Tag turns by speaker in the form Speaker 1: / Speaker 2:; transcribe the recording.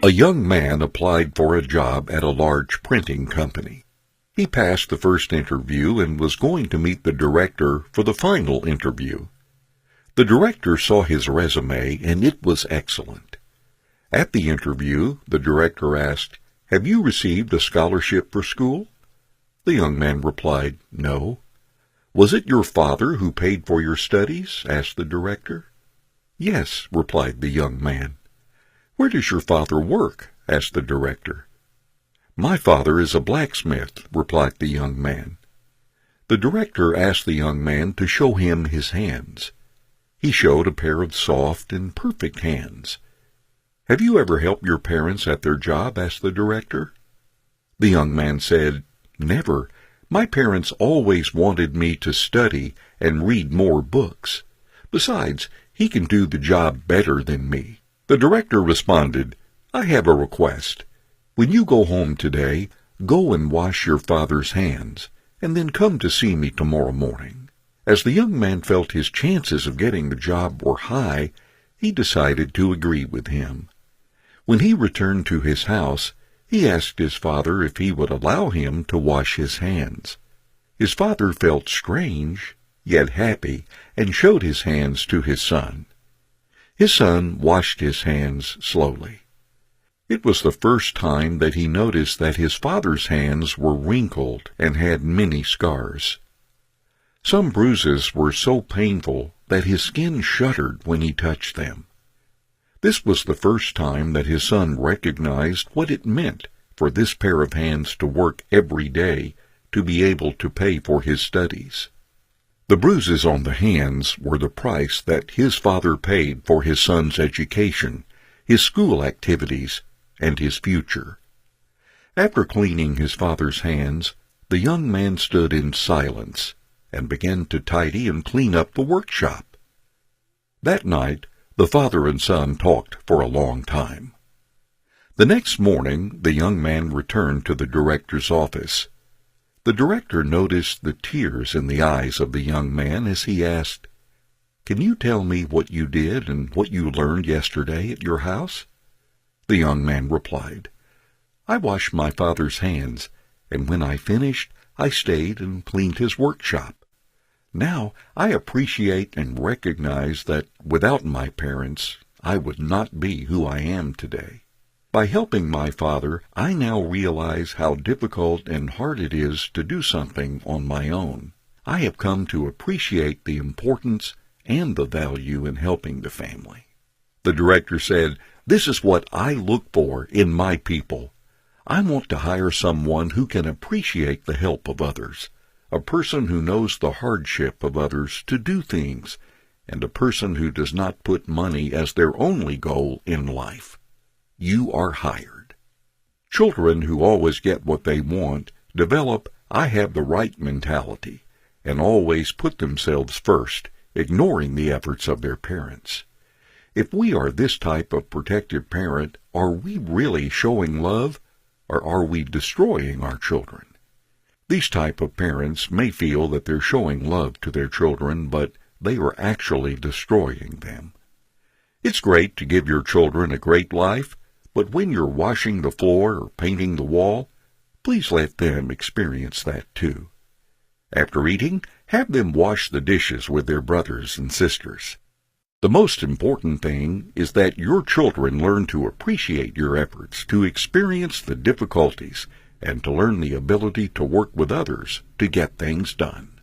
Speaker 1: A young man applied for a job at a large printing company. He passed the first interview and was going to meet the director for the final interview. The director saw his resume, and it was excellent. At the interview, the director asked, "Have you received a scholarship for school?" The young man replied, "No." "Was it your father who paid for your studies?" asked the director. "Yes," replied the young man. "Where does your father work?" asked the director. "My father is a blacksmith," replied the young man. The director asked the young man to show him his hands. He showed a pair of soft and perfect hands. "Have you ever helped your parents at their job?" asked the director. The young man said, "Never. My parents always wanted me to study and read more books. Besides, he can do the job better than me." The director responded, "I have a request. When you go home today, go and wash your father's hands, and then come to see me tomorrow morning." As the young man felt his chances of getting the job were high, he decided to agree with him. When he returned to his house, he asked his father if he would allow him to wash his hands. His father felt strange, yet happy, and showed his hands to his son. His son washed his hands slowly. It was the first time that he noticed that his father's hands were wrinkled and had many scars. Some bruises were so painful that his skin shuddered when he touched them. This was the first time that his son recognized what it meant for this pair of hands to work every day to be able to pay for his studies. The bruises on the hands were the price that his father paid for his son's education, his school activities, and his future. After cleaning his father's hands, the young man stood in silence and began to tidy and clean up the workshop. That night, the father and son talked for a long time. The next morning, the young man returned to the director's office. The director noticed the tears in the eyes of the young man as he asked, "Can you tell me what you did and what you learned yesterday at your house?" The young man replied, "I washed my father's hands, and when I finished, I stayed and cleaned his workshop. Now I appreciate and recognize that without my parents, I would not be who I am today. By helping my father, I now realize how difficult and hard it is to do something on my own. I have come to appreciate the importance and the value in helping the family." The director said, "This is what I look for in my people. I want to hire someone who can appreciate the help of others, a person who knows the hardship of others to do things, and a person who does not put money as their only goal in life. You are hired." Children who always get what they want develop "I have the right" mentality and always put themselves first, ignoring the efforts of their parents. If we are this type of protective parent, are we really showing love, or are we destroying our children? These type of parents may feel that they're showing love to their children, but they are actually destroying them. It's great to give your children a great life, but when you're washing the floor or painting the wall, please let them experience that too. After eating, have them wash the dishes with their brothers and sisters. The most important thing is that your children learn to appreciate your efforts, to experience the difficulties, and to learn the ability to work with others to get things done.